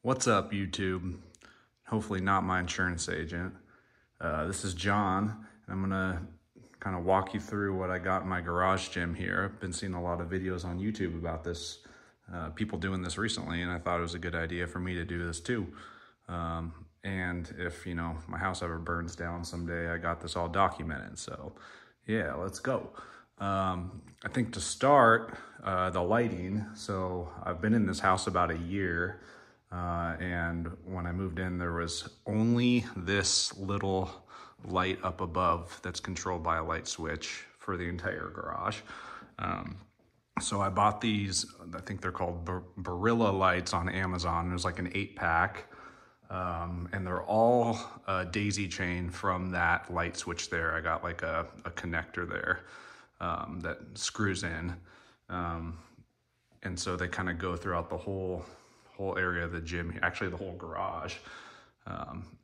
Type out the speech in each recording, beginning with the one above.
What's up, YouTube? Hopefully not my insurance agent. This is John, and I'm gonna kind of walk you through what I got in my garage gym here. I've been seeing a lot of videos on YouTube about this, people doing this recently, and I thought it was a good idea for me to do this too. And if, my house ever burns down someday, I got this all documented. So yeah, let's go. I think to start, the lighting. So I've been in this house about a year. And when I moved in, there was only this little light up above that's controlled by a light switch for the entire garage. So I bought these, I think they're called Barilla lights on Amazon. There's like an 8-pack, and they're all daisy chain from that light switch there. I got like a connector there that screws in. And so they kind of go throughout the whole area of the gym, actually the whole garage.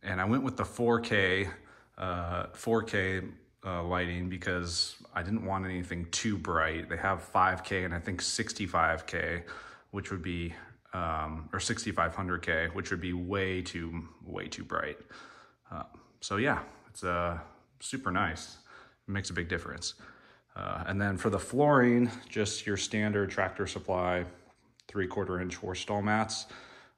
And I went with the 4K lighting because I didn't want anything too bright. They have 5K and I think 65K, which would be, or 6500K, which would be way too bright. So yeah, it's super nice. It makes a big difference. And then for the flooring, just your standard Tractor Supply 3/4 inch horse stall mats.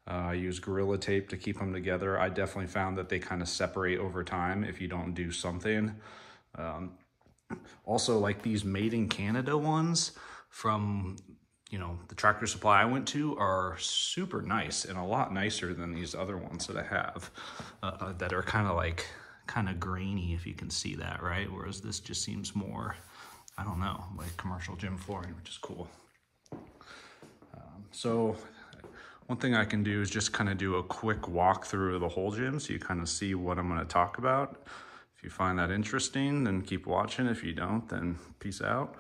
I use Gorilla Tape to keep them together. I definitely found that they kind of separate over time if you don't do something. Also, like these Made in Canada ones from, the Tractor Supply I went to are super nice and a lot nicer than these other ones that I have that are kind of grainy, if you can see that, right? Whereas this just seems more, I don't know, like commercial gym flooring, which is cool. So one thing I can do is just kind of do a quick walkthrough of the whole gym so you kind of see what I'm going to talk about. If you find that interesting, then keep watching. If you don't, then peace out.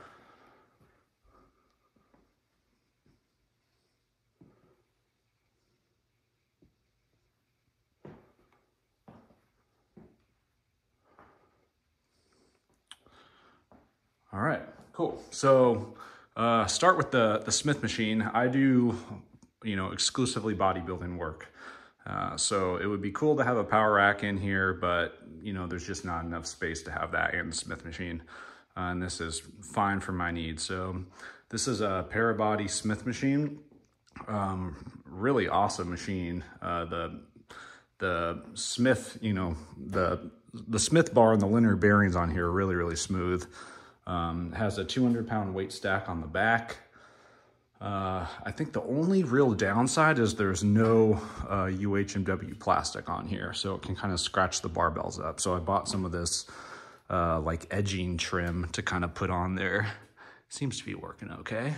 All right, cool. So start with the Smith machine. I do, exclusively bodybuilding work. So it would be cool to have a power rack in here, but there's just not enough space to have that and the Smith machine. And this is fine for my needs. So this is a Parabody Smith machine. Really awesome machine. The Smith, the Smith bar and the linear bearings on here are really, really smooth. Has a 200-pound weight stack on the back. I think the only real downside is there's no UHMW plastic on here, so it can kind of scratch the barbells up. So I bought some of this like edging trim to kind of put on there. Seems to be working okay.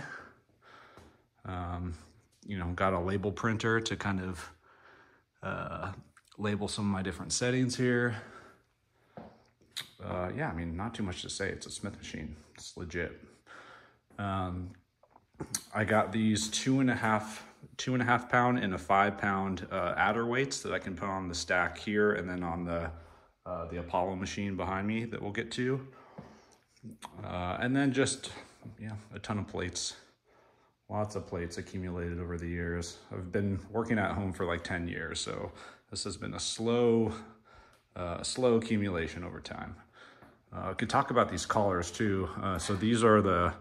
Got a label printer to kind of label some of my different settings here. Yeah, I mean, not too much to say. It's a Smith machine. It's legit. I got these 2.5 pound and a 5 pound adder weights that I can put on the stack here and then on the Apollo machine behind me that we'll get to. And then just, a ton of plates. Lots of plates accumulated over the years. I've been working at home for like 10 years, so this has been a slow accumulation over time. I could talk about these collars too. So these are the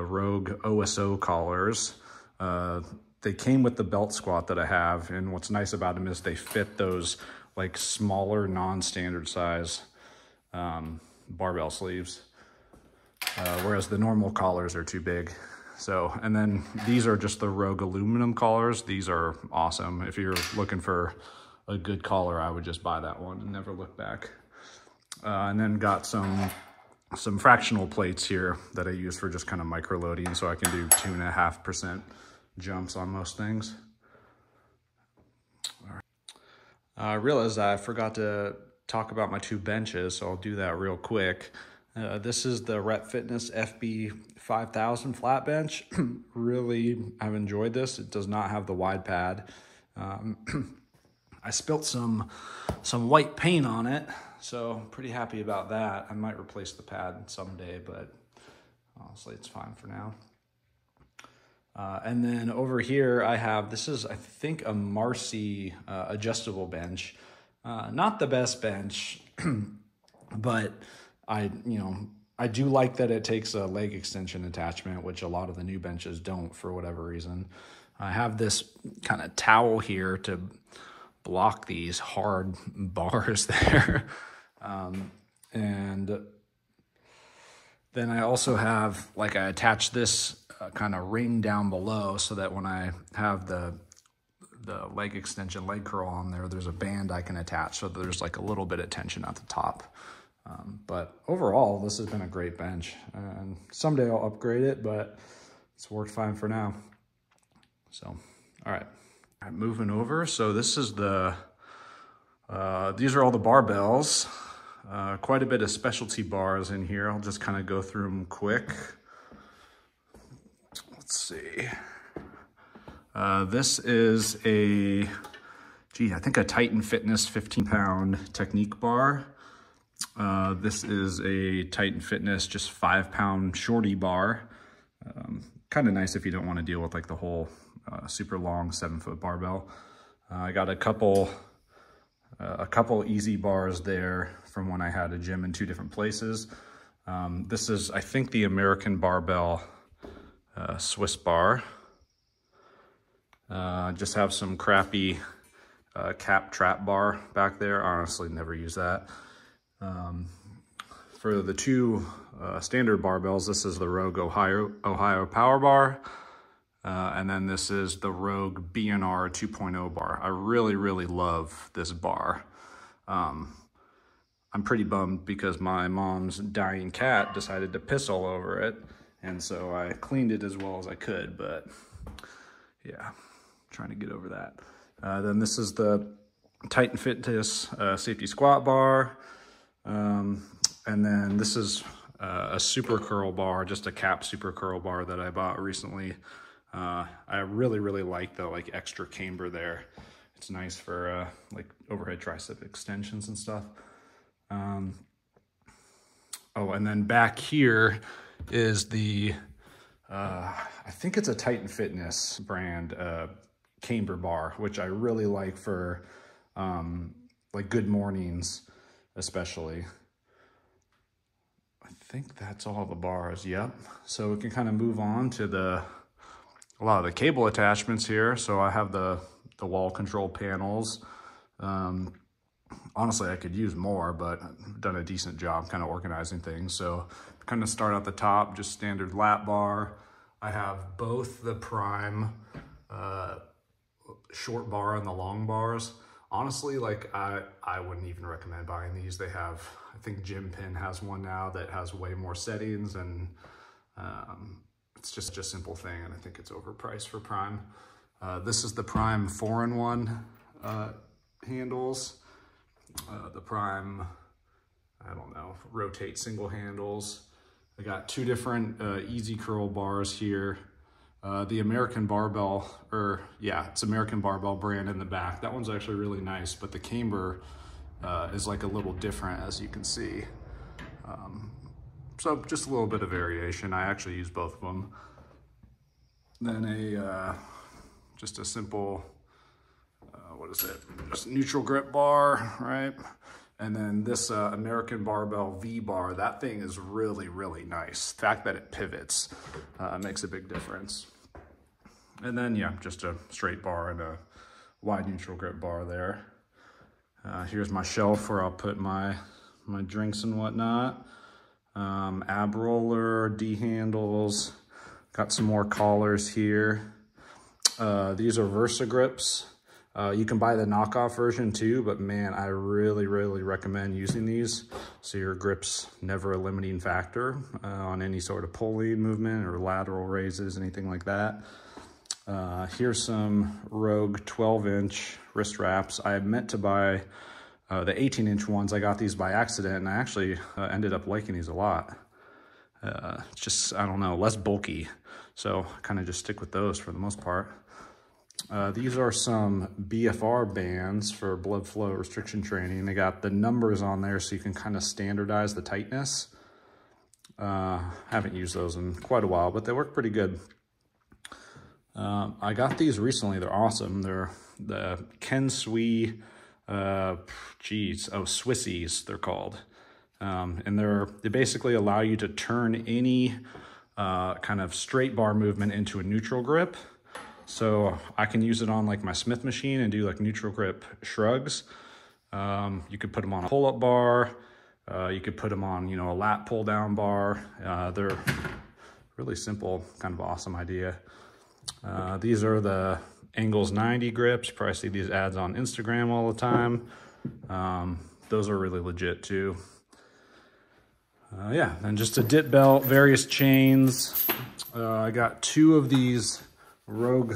Rogue OSO collars. They came with the belt squat that I have, and what's nice about them is they fit those like smaller non-standard size barbell sleeves, whereas the normal collars are too big. So, and then these are just the Rogue aluminum collars. These are awesome. If you're looking for a good collar, I would just buy that one and never look back. And then got some fractional plates here that I use for just kind of micro loading, so I can do 2.5% jumps on most things. All right. I realized I forgot to talk about my 2 benches, so I'll do that real quick. This is the Rep Fitness FB 5000 flat bench. Really, I've enjoyed this. It does not have the wide pad. I spilt some white paint on it, so I'm pretty happy about that. I might replace the pad someday, but honestly, it's fine for now. And then over here I have, this is, I think, a Marcy adjustable bench. Not the best bench, but I do like that it takes a leg extension attachment, which a lot of the new benches don't for whatever reason. I have this kind of towel here to block these hard bars there. And then I also have, like, I attach this kind of ring down below so that when I have the leg extension, leg curl on there, there's a band I can attach so there's like a little bit of tension at the top. But overall, this has been a great bench, and someday I'll upgrade it, but it's worked fine for now. So, all right, moving over. So this is these are all the barbells. Quite a bit of specialty bars in here. I'll just kind of go through them quick. Let's see. This is I think a Titan Fitness 15-pound technique bar. This is a Titan Fitness just 5-pound shorty bar. Kind of nice if you don't want to deal with like the whole super long 7-foot barbell. I got a couple easy bars there from when I had a gym in 2 different places. This is, I think, the American Barbell Swiss bar. Just have some crappy cap trap bar back there. Honestly, never use that. For the 2 standard barbells, this is the Rogue Ohio Power Bar. And then this is the Rogue BNR 2.0 bar. I really, really love this bar. I'm pretty bummed because my mom's dying cat decided to piss all over it. And so I cleaned it as well as I could, but yeah, trying to get over that. Then this is the Titan Fitness safety squat bar. And then this is a super curl bar, just a cap super curl bar that I bought recently. I really, really like the extra camber there. It's nice for like overhead tricep extensions and stuff. Oh, and then back here is the, I think it's a Titan Fitness brand camber bar, which I really like for like good mornings, especially. I think that's all the bars. Yep. So we can kind of move on to a lot of the cable attachments here. So I have the wall control panels. Honestly, I could use more, but I've done a decent job kind of organizing things. So kind of start at the top, just standard lap bar. I have both the Prime short bar and the long bars. Honestly, like I wouldn't even recommend buying these. They have, I think Gym Pin has one now that has way more settings, and it's just a simple thing, and I think it's overpriced for Prime. This is the Prime 4-in-1 handles. The Prime, I don't know, rotate single handles. I got 2 different easy curl bars here. The American Barbell, it's American Barbell brand in the back. That one's actually really nice, but the camber is like a little different, as you can see. So just a little bit of variation. I actually use both of them. Then just a simple, what is it? Just neutral grip bar, right? And then this American Barbell V bar, that thing is really, really nice. The fact that it pivots makes a big difference. And then, yeah, just a straight bar and a wide neutral grip bar there. Here's my shelf where I'll put my drinks and whatnot. Ab roller, D handles. Got some more collars here. These are Versa grips. You can buy the knockoff version too, but man, I really, really recommend using these. So your grip's never a limiting factor on any sort of pulling movement or lateral raises, anything like that. Here's some Rogue 12-inch wrist wraps. I meant to buy the 18-inch ones. I got these by accident, and I actually ended up liking these a lot. Just, I don't know, less bulky. So I kind of just stick with those for the most part. These are some BFR bands for blood flow restriction training. They got the numbers on there so you can kind of standardize the tightness. Haven't used those in quite a while, but they work pretty good. I got these recently. They're awesome. They're the Ken Sui, Swissies they're called. And they basically allow you to turn any kind of straight bar movement into a neutral grip. So I can use it on like my Smith machine and do like neutral grip shrugs. You could put them on a pull-up bar. You could put them on, you know, a lat pull-down bar. They're really simple, kind of awesome idea. These are the Angles 90 grips. Probably see these ads on Instagram all the time. Those are really legit too. Yeah, and just a dip belt, various chains. I got 2 of these Rogue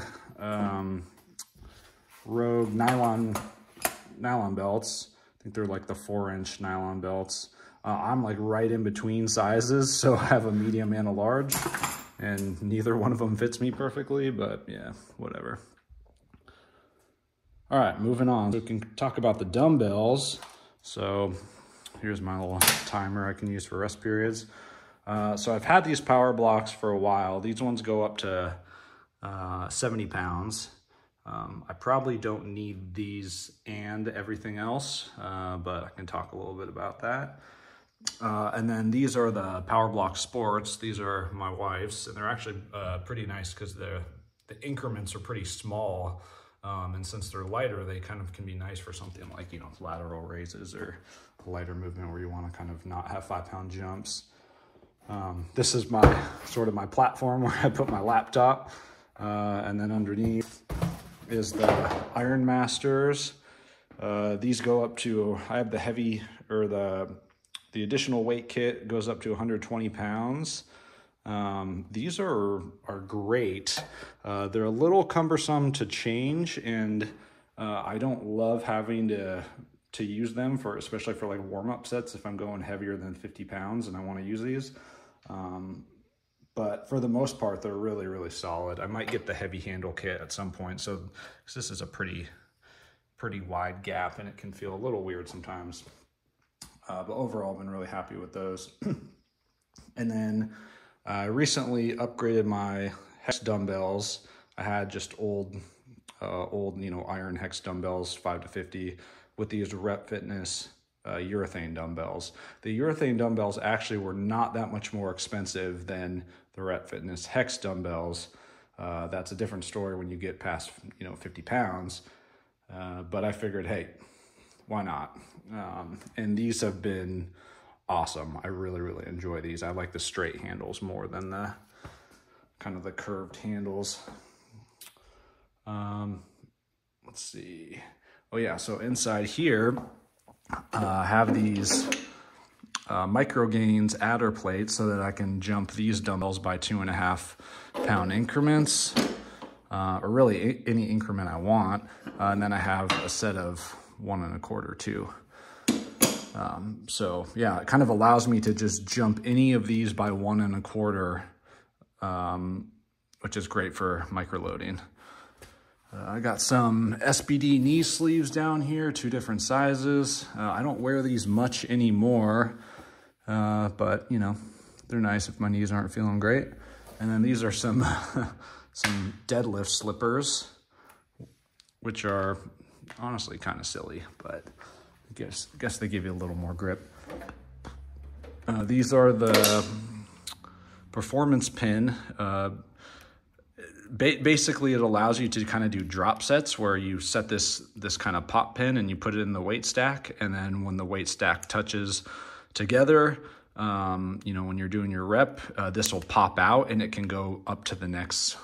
nylon belts. I think they're like the 4-inch nylon belts. I'm like right in between sizes, so I have a medium and a large, and neither one of them fits me perfectly, but yeah, whatever. All right, moving on. So we can talk about the dumbbells. So here's my little timer I can use for rest periods. So I've had these power blocks for a while. These ones go up to 70 pounds. I probably don't need these and everything else, but I can talk a little bit about that. And then these are the Power Block Sports. These are my wife's, and they're actually pretty nice because the increments are pretty small. And since they're lighter, they kind of can be nice for something like, you know, lateral raises or lighter movement where you want to kind of not have 5-pound jumps. This is my sort of my platform where I put my laptop, and then underneath is the Iron Masters. These go up to, I have the heavy, or the additional weight kit goes up to 120 pounds. These are great. They're a little cumbersome to change, and I don't love having to use them for, especially for like warm-up sets if I'm going heavier than 50 pounds and I want to use these. But for the most part, they're really, really solid. I might get the heavy handle kit at some point. So, because this is a pretty wide gap and it can feel a little weird sometimes. But overall, I've been really happy with those. And then I recently upgraded my hex dumbbells. I had just old, you know, iron hex dumbbells, 5 to 50, with these Rep Fitness urethane dumbbells. The urethane dumbbells actually were not that much more expensive than the Rep Fitness hex dumbbells. That's a different story when you get past, you know, 50 pounds. But I figured, hey, why not? And these have been awesome. I really, really enjoy these. I like the straight handles more than the kind of the curved handles. Let's see. Oh yeah, so inside here, I have these micro gains adder plates so that I can jump these dumbbells by 2.5 pound increments, or really any increment I want. And then I have a set of 1.25 too. So yeah, it kind of allows me to just jump any of these by 1.25, which is great for microloading. I got some SBD knee sleeves down here, 2 different sizes. I don't wear these much anymore, but you know, they're nice if my knees aren't feeling great. And then these are some some deadlift slippers, which are honestly kind of silly, but I guess they give you a little more grip. These are the performance pin. Basically, it allows you to kind of do drop sets where you set this kind of pop pin and you put it in the weight stack, and then when the weight stack touches together, you know, when you're doing your rep, this will pop out and it can go up to the next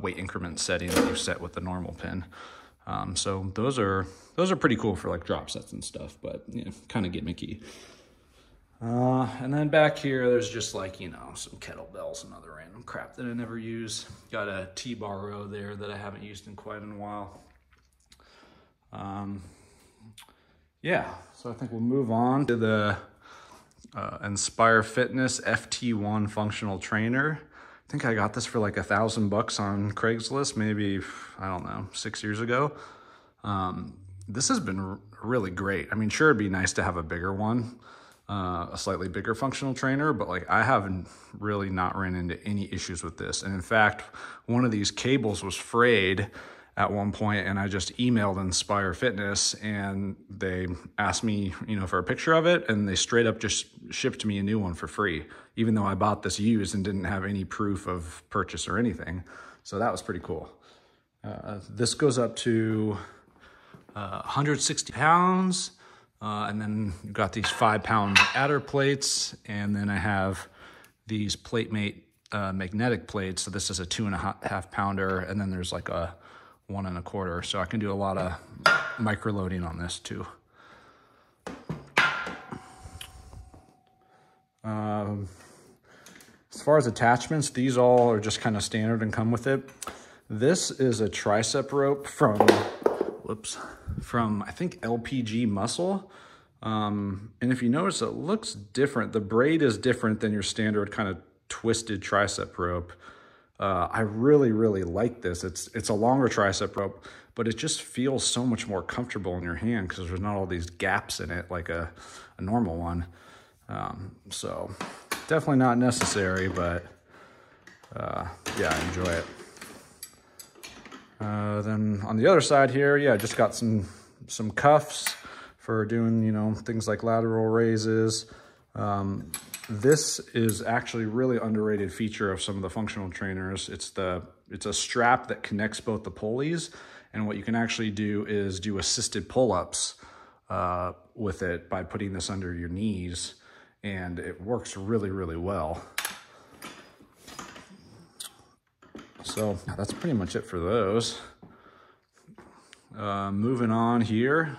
weight increment setting that you set with the normal pin. So those are pretty cool for like drop sets and stuff, but you know, kind of gimmicky. And then back here, there's just like, you know, some kettlebells and other random crap that I never use. Got a T-bar row there that I haven't used in quite a while. Yeah, so I think we'll move on to the Inspire Fitness FT1 functional trainer. I think I got this for like $1,000 on Craigslist, maybe, I don't know, 6 years ago. This has been really great. I mean, sure, it'd be nice to have a bigger one. a slightly bigger functional trainer, but like I haven't really not ran into any issues with this. And in fact, one of these cables was frayed at one point, and I just emailed Inspire Fitness and they asked me, for a picture of it, and they straight up just shipped me a new one for free, even though I bought this used and didn't have any proof of purchase or anything. So that was pretty cool. This goes up to 160 pounds. And then you've got these 5-pound adder plates, and then I have these PlateMate magnetic plates. So this is a 2.5 pounder, and then there's like a 1 1/4. So I can do a lot of micro loading on this too. As far as attachments, these all are just kind of standard and come with it. This is a tricep rope from I think LPG Muscle. And if you notice, it looks different. The braid is different than your standard kind of twisted tricep rope. I really, really like this. It's a longer tricep rope, but it just feels so much more comfortable in your hand because there's not all these gaps in it like a normal one. So definitely not necessary, but yeah, I enjoy it. Then on the other side here, yeah, just got some cuffs for doing, things like lateral raises. This is actually a really underrated feature of some of the functional trainers. It's a strap that connects both the pulleys, and what you can actually do is do assisted pull-ups with it by putting this under your knees, and it works really, really well. So that's pretty much it for those. Moving on here,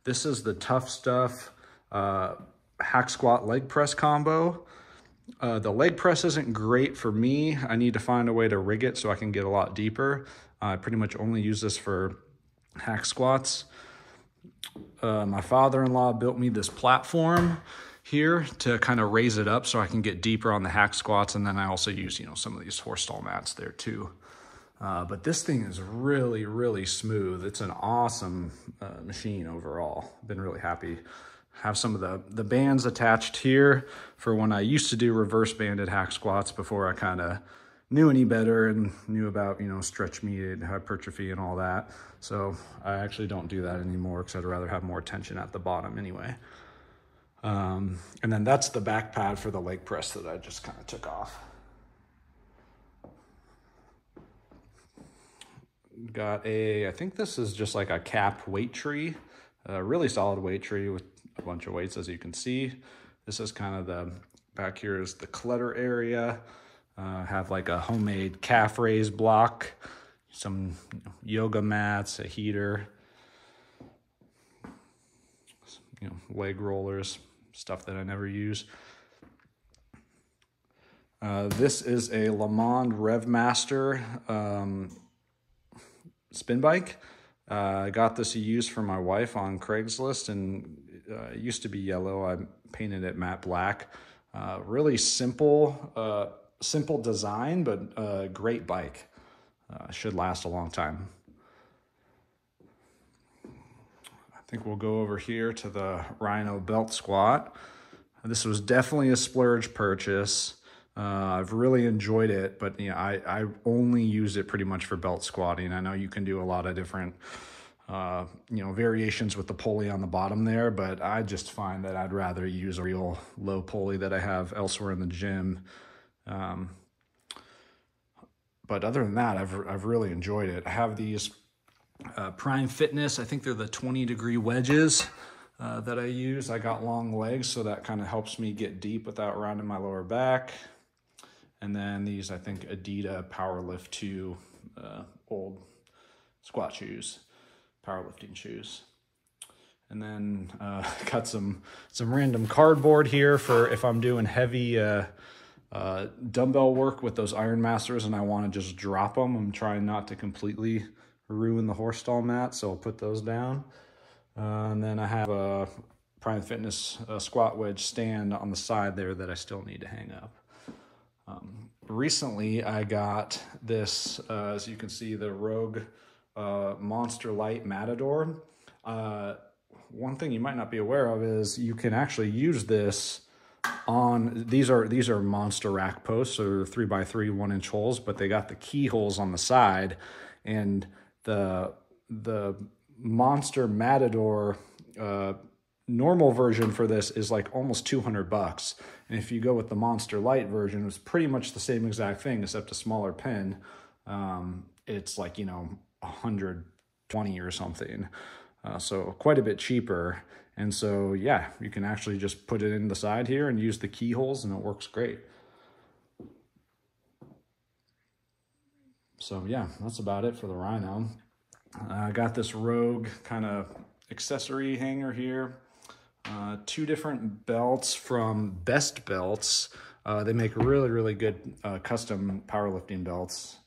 this is the Tough Stuff hack squat leg press combo. The leg press isn't great for me. I need to find a way to rig it so I can get a lot deeper. I pretty much only use this for hack squats. My father-in-law built me this platform here to kind of raise it up so I can get deeper on the hack squats. And then I also use, some of these horse stall mats there too. But this thing is really, really smooth. It's an awesome machine overall. Been really happy. Have some of the bands attached here for when I used to do reverse banded hack squats before I kind of knew any better and knew about, stretch mediated hypertrophy and all that. So I actually don't do that anymore because I'd rather have more tension at the bottom anyway. And then that's the back pad for the leg press that I just kind of took off. Got I think this is just like a capped weight tree, a really solid weight tree with a bunch of weights, as you can see. This is kind of the, back here is the clutter area. Have like a homemade calf raise block, some yoga mats, a heater, leg rollers, stuff that I never use. This is a Lamond RevMaster spin bike. I got this used for my wife on Craigslist, and it used to be yellow. I painted it matte black. Really simple design, but great bike. Should last a long time. I think we'll go over here to the Rhino belt squat. This was definitely a splurge purchase. I've really enjoyed it, but I only use it pretty much for belt squatting. I know you can do a lot of different variations with the pulley on the bottom there, but I just find that I'd rather use a real low pulley that I have elsewhere in the gym. But other than that, I've really enjoyed it. I have these Prime Fitness, I think they're the 20-degree wedges that I use. I got long legs, so that kind of helps me get deep without rounding my lower back. And then these, I think, Adidas Powerlift 2 old squat shoes, powerlifting shoes. And then got some random cardboard here for if I'm doing heavy dumbbell work with those Iron Masters and I want to just drop them. I'm trying not to completely ruin the horse stall mat, so I'll put those down. And then I have a Prime Fitness squat wedge stand on the side there that I still need to hang up. Recently, I got this, as you can see, the Rogue Monster Light Matador. one thing you might not be aware of is you can actually use this on, these are monster rack posts, or 3x3 1-inch holes, but they got the keyholes on the side, and the Monster Matador normal version for this is like almost $200. And if you go with the Monster Light version, it's pretty much the same exact thing except a smaller pin. It's like, you know, 120 or something. So quite a bit cheaper. And so, yeah, you can actually just put it in the side here and use the keyholes, and it works great. So yeah, that's about it for the Rhino. I got this Rogue kind of accessory hanger here. 2 different belts from Best Belts. They make really, really good custom powerlifting belts.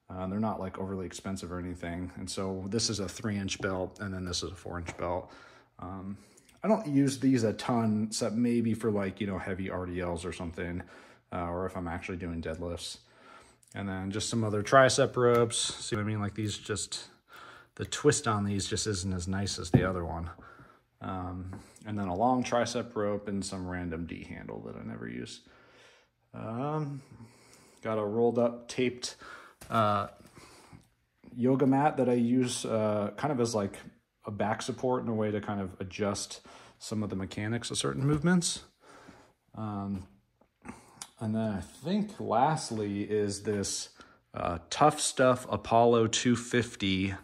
They're not like overly expensive or anything. And so this is a 3-inch belt, and then this is a 4-inch belt. I don't use these a ton, except maybe for like, you know, heavy RDLs or something, or if I'm actually doing deadlifts. And then just some other tricep ropes. See what I mean? Like these just, the twist on these just isn't as nice as the other one. And then a long tricep rope and some random D handle that I never use. Got a rolled up taped yoga mat that I use kind of as like a back support in a way to kind of adjust some of the mechanics of certain movements. And then I think lastly is this Tough Stuff Apollo 250.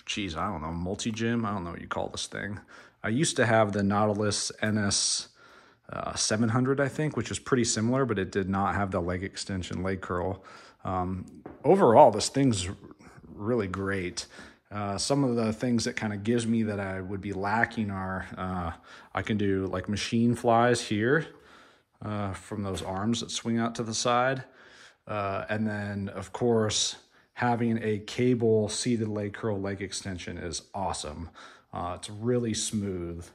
Geez, I don't know, multi-gym? I don't know what you call this thing. I used to have the Nautilus NS 700, I think, which is pretty similar, but it did not have the leg extension, leg curl. Overall, this thing's really great. Some of the things that kind of gives me that I would be lacking are I can do like machine flies here from those arms that swing out to the side. And then, of course, having a cable seated leg curl leg extension is awesome. It's really smooth.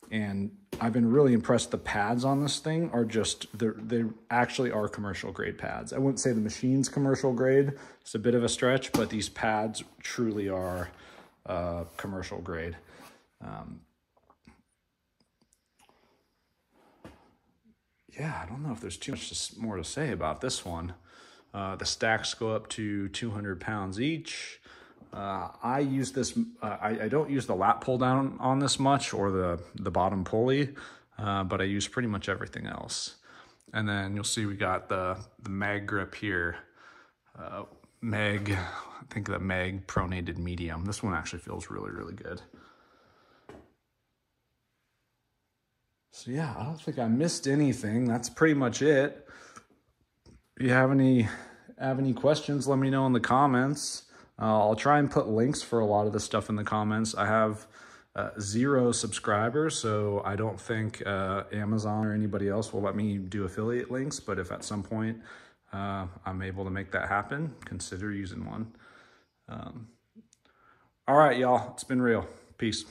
And I've been really impressed. The pads on this thing are just, they actually are commercial grade pads. I wouldn't say the machine's commercial grade. It's a bit of a stretch, but these pads truly are commercial grade. Yeah, I don't know if there's too much more to say about this one. The stacks go up to 200 pounds each. I use this, I don't use the lat pull down on this much, or the bottom pulley, but I use pretty much everything else. And then you'll see we got the mag grip here. I think the mag pronated medium. This one actually feels really, really good. So yeah, I don't think I missed anything. That's pretty much it. If you have any questions, let me know in the comments. I'll try and put links for a lot of the stuff in the comments. I have 0 subscribers, so I don't think Amazon or anybody else will let me do affiliate links, but if at some point I'm able to make that happen, consider using one. All right, y'all, it's been real. Peace.